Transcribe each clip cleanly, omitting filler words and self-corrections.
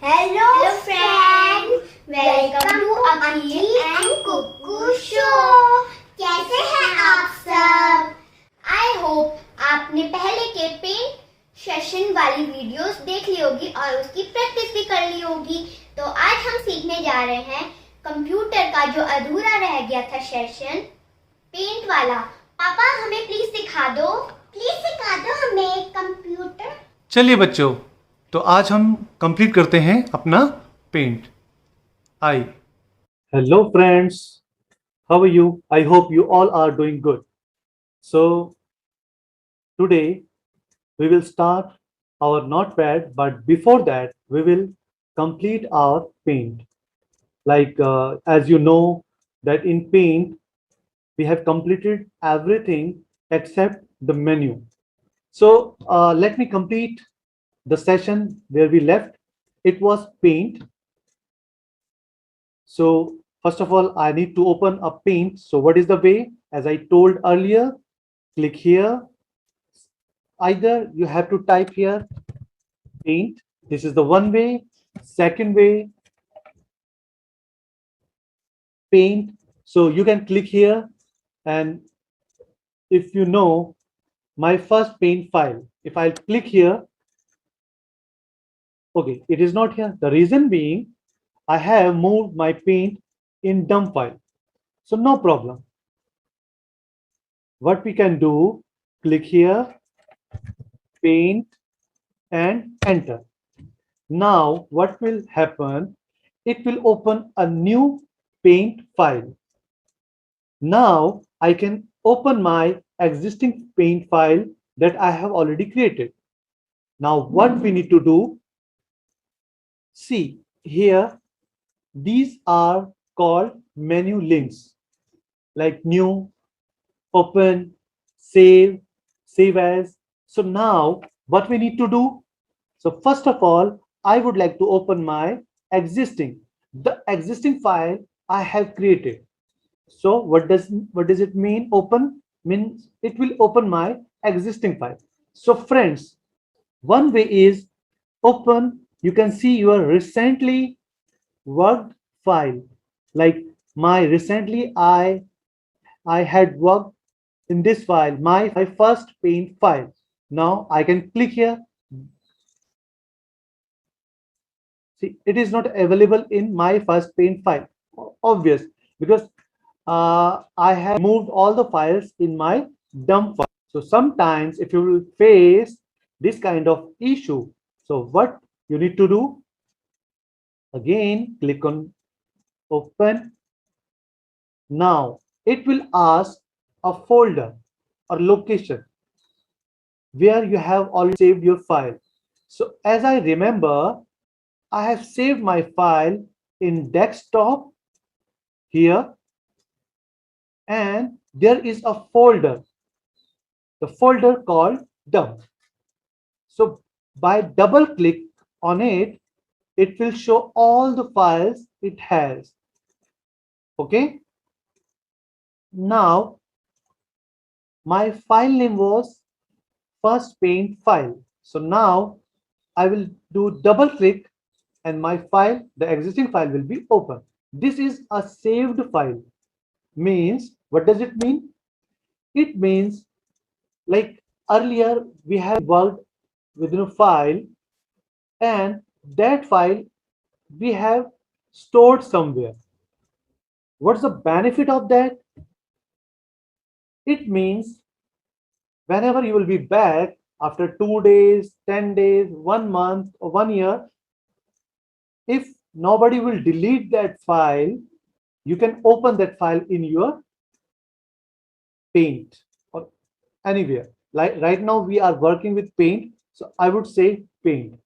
Hello friends, welcome to Aaki and Kukku show. कैसे हैं आप सब? I hope आपने पहले के पेंट सेशन वाली वीडियोस देख ली होगी और उसकी प्रैक्टिस भी कर ली होगी। तो आज हम सीखने जा रहे हैं कंप्यूटर का जो अधूरा रह गया था सेशन पेंट वाला। पापा हमें प्लीज सिखा दो हमें कंप्यूटर। चलिए बच्चों, तो आज हम कंप्लीट करते हैं अपना paint. I hello friends, how are you? I hope you all are doing good. So today we will start our notepad, but before that we will complete our paint. Like as you know that in paint we have completed everything except the menu. So let me complete the session where we left. It was paint. So first of all, I need to open a paint. So what is the way? As I told earlier, click here. Either you have to type here paint. This is the one way. Second way, paint. So you can click here, and if you know my first paint file, if I click here, okay, it is not here. The reason being I have moved my paint in dump file. So no problem. What we can do, click here, paint, and enter. Now what will happen? It will open a new paint file. Now I can open my existing paint file that I have already created. Now what we need to do, see here, these are called menu links, like new, open, save, save as. So now what we need to do, so first of all, I would like to open my the existing file I have created. So what does it mean? Open means it will open my existing file. So friends, one way is open. You can see your recently worked file. Like my recently I had worked in this file, my first paint file. Now I can click here. See, it is not available in my first paint file. Obvious, because I have moved all the files in my dump file. So sometimes if you will face this kind of issue, so what you need to do, again click on open. Now it will ask a folder or location where you have already saved your file. So as I remember, I have saved my file in desktop here, and there is a folder, the folder called dump. So by double click on it, it will show all the files it has. Okay. Now my file name was first paint file. So now I will do double click and my file, the existing file, will be open. This is a saved file. Means, what does it mean? It means like earlier we have worked within a file, and that file we have stored somewhere. What's the benefit of that? It means whenever you will be back after 2 days, 10 days, 1 month, or 1 year, if nobody will delete that file, you can open that file in your paint or anywhere. Like right now we are working with paint, so I would say paint.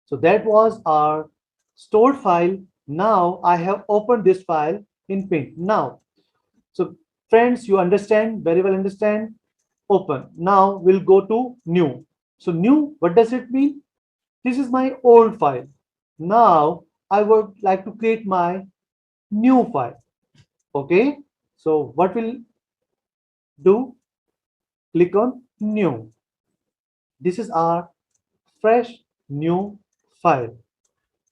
So that was our stored file. Now I have opened this file in paint. Now, so friends, you understand, very well understand. Open. Now we'll go to new. So new, what does it mean? This is my old file. Now I would like to create my new file. Okay, so what will do? Click on new. This is our fresh new file.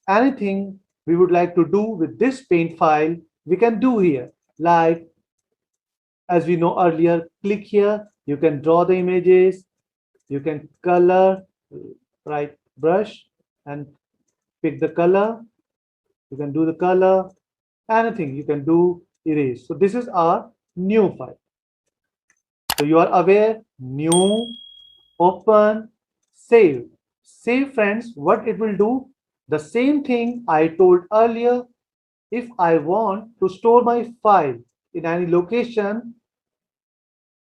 anything we would like to do with this paint file, we can do here. Like, as we know earlier, click here, you can draw the images, you can color, right brush and pick the color, you can do the color, anything you can do, erase. So this is our new file. So you are aware, new, open, save. Save, friends, what it will do? The same thing I told earlier. If I want to store my file in any location,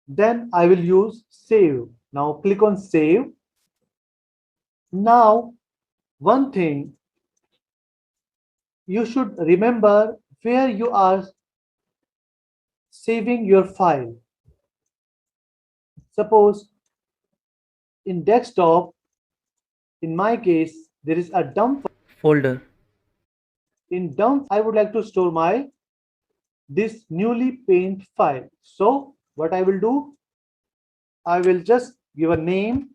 then I will use save. Now click on save. Now, one thing you should remember where you are saving your file. Suppose in desktop, in my case, there is a dump folder. in dump. I would like to store my this newly paint file. So what I will do, I will just give a name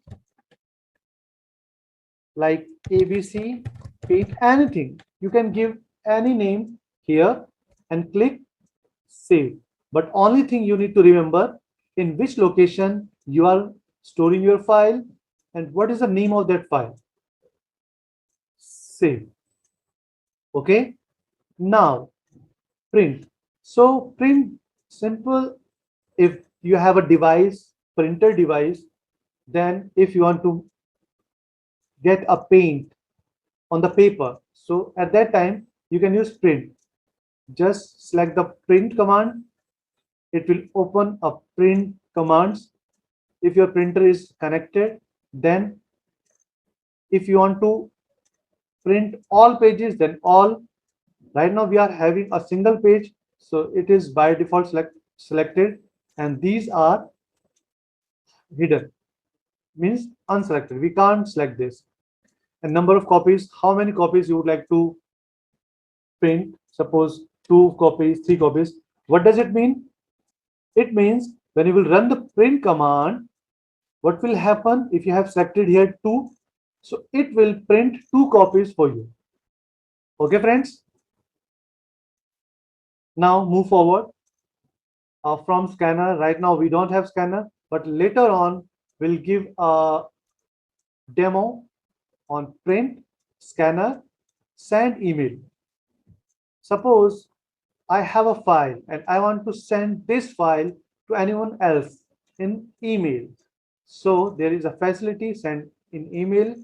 like ABC paint, anything. You can give any name here and click save. But only thing you need to remember, in which location you are storing your file and what is the name of that file. Save. Okay. Now print. So print, simple. If you have a device, printer device, then if you want to get a paint on the paper, so at that time you can use print. Just select the print command. It will open a print commands. If your printer is connected, then if you want to print all pages, then all. Right now we are having a single page, so it is by default selected, and these are hidden, means unselected. We can't select this. And number of copies, how many copies you would like to print? Suppose 2 copies, 3 copies. What does it mean? It means when you will run the print command, what will happen if you have selected here 2? So it will print 2 copies for you. Okay, friends? Now move forward from scanner. Right now we don't have scanner, but later on we'll give a demo on print, scanner, send email. Suppose I have a file and I want to send this file to anyone else in email. So there is a facility, send in email.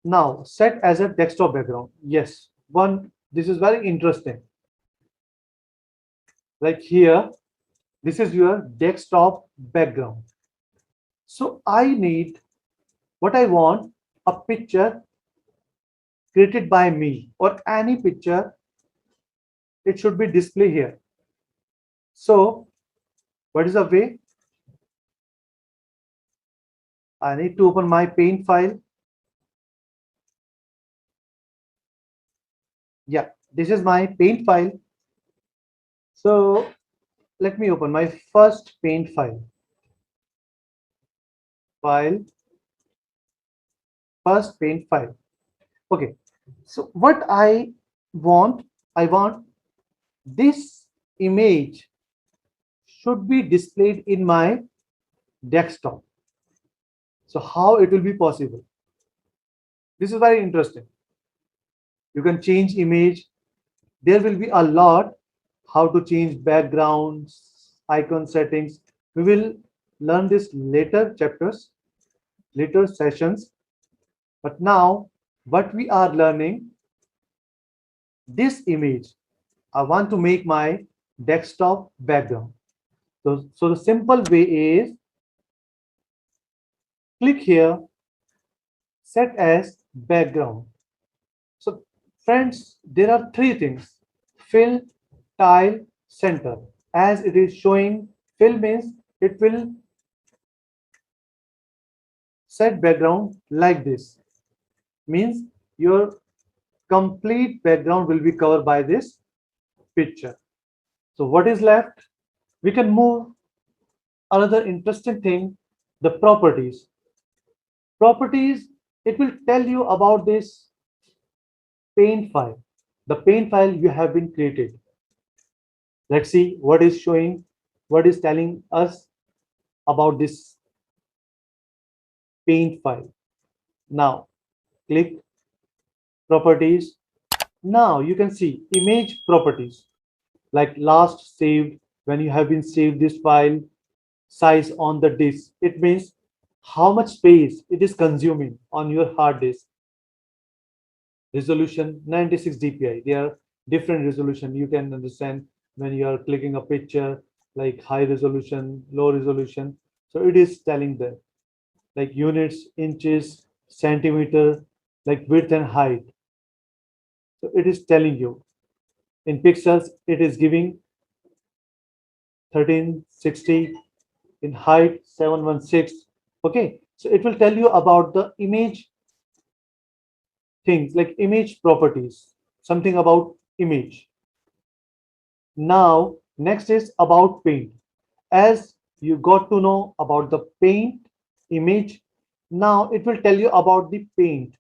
Now set as a desktop background. Yes, this is very interesting. Like here, this is your desktop background. So I need, what I want, a picture created by me or any picture, it should be displayed here. So what is the way? I need to open my paint file. Yeah, this is my paint file. So let me open my first paint file. First paint file. Okay, so what I want this image should be displayed in my desktop. So how it will be possible? This is very interesting. You can change image. There will be a lot how to change backgrounds, icon settings. We will learn this later chapters, later sessions. But now what we are learning, this image, I want to make my desktop background. So the simple way is click here, set as background. So friends, there are 3 things: fill, tile, center. As it is showing, fill means it will set background like this. Means your complete background will be covered by this picture. So what is left? We can move another interesting thing, the properties. Properties, it will tell you about this paint file. The paint file you have been created. Let's see what is showing, what is telling us about this paint file. Now click properties. Now you can see image properties like last saved, when you have been saved this file, size on the disk. It means how much space it is consuming on your hard disk. Resolution 96 dpi. There are different resolution. You can understand when you are clicking a picture like high resolution, low resolution. So it is telling that like units, inches, centimeter, like width and height. So it is telling you in pixels. It is giving 1360, in height 716. Okay, so it will tell you about the image things like image properties, something about image. Now, next is about paint. As you got to know about the paint image, now it will tell you about the paint.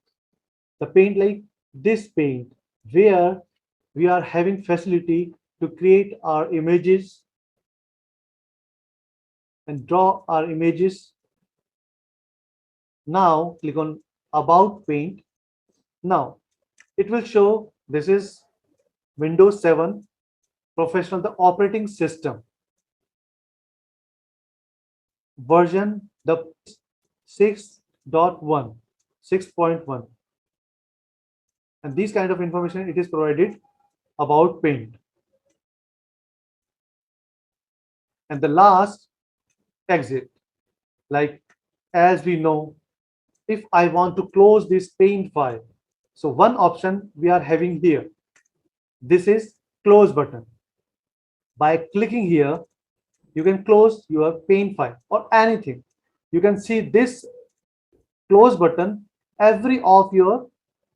The paint like this paint, where we are having facility to create our images and draw our images. Now click on about paint. Now it will show this is Windows 7 Professional, the operating system version, the 6.1, 6.1, and these kind of information it is provided about paint. And the last, exit. Like as we know, if I want to close this paint file, so one option we are having here, this is close button. By clicking here, you can close your paint file or anything. You can see this close button every of your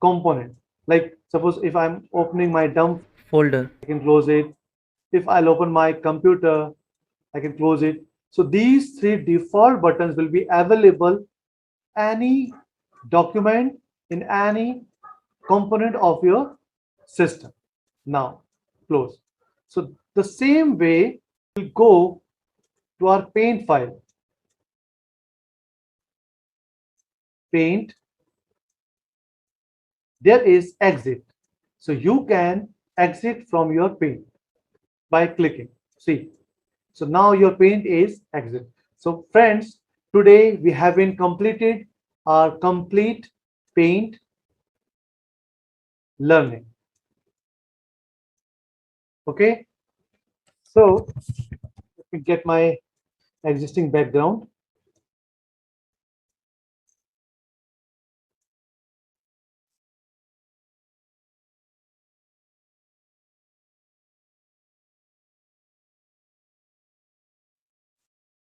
component. Like suppose if I'm opening my dump folder, I can close it. If I'll open my computer, I can close it. So these three default buttons will be available any document in any component of your system. Now close. So the same way we'll go to our paint file. Paint, there is exit. So you can exit from your paint by clicking. See, so now your paint is exit. So friends, today we have been completed our complete paint learning. Okay, so let me get my existing background.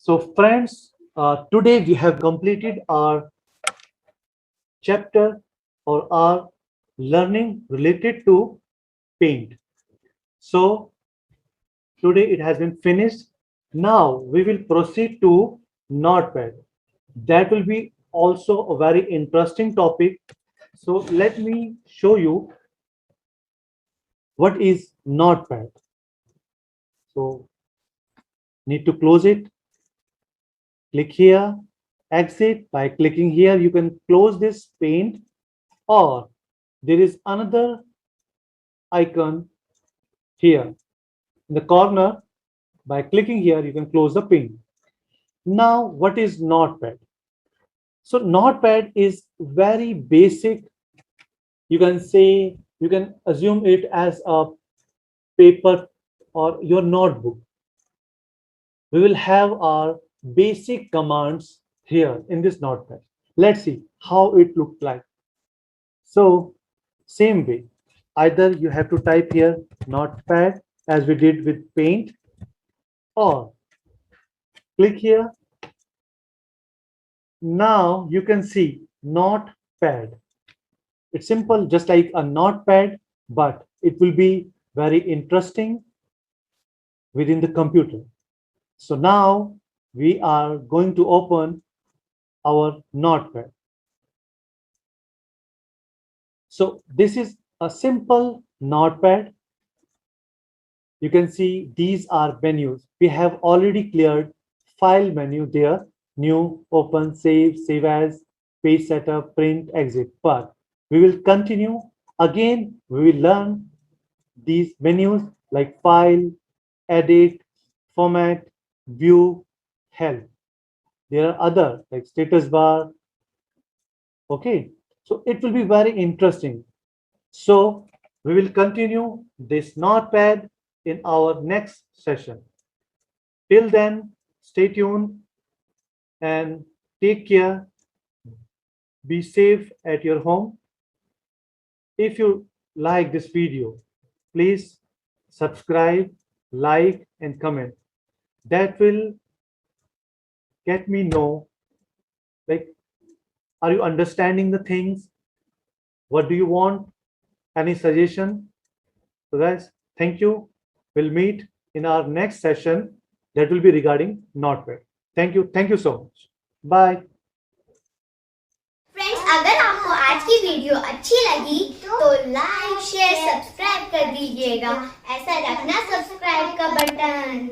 So friends, today we have completed our chapter or our learning related to paint. So today it has been finished. Now we will proceed to Notepad. That will be also a very interesting topic. So let me show you what is Notepad. So need to close it. Click here, exit. By clicking here, you can close this paint, or there is another icon here in the corner. By clicking here, you can close the paint. Now, what is Notepad? So Notepad is very basic. You can say, you can assume it as a paper or your notebook. We will have our basic commands here in this Notepad. Let's see how it looked like. So same way, either you have to type here Notepad as we did with paint, or click here. Now you can see Notepad. It's simple, just like a notepad, but it will be very interesting within the computer. So now we are going to open our Notepad. So this is a simple notepad. You can see these are menus. We have already cleared file menu there, new, open, save as, page setup, print, exit. But we will continue. Again, we will learn these menus like file, edit, format, view, help. There are other like status bar. Okay, so it will be very interesting. So we will continue this notepad in our next session. Till then, stay tuned and take care. Be safe at your home. If you like this video, please subscribe, like, and comment. That will get me know, like, are you understanding the things? What do you want? Any suggestion? So guys, thank you. We'll meet in our next session that will be regarding Notepad. Thank you. Thank you so much. Bye. Friends, अगर आपको आज की video अच्छी लगी तो like share subscribe कर दीजिएगा। ऐसा रखना सब्सक्राइब का बटन।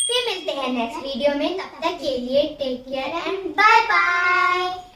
फिर मिलते हैं नेक्स्ट वीडियो में, तब तक के लिए take care and bye bye.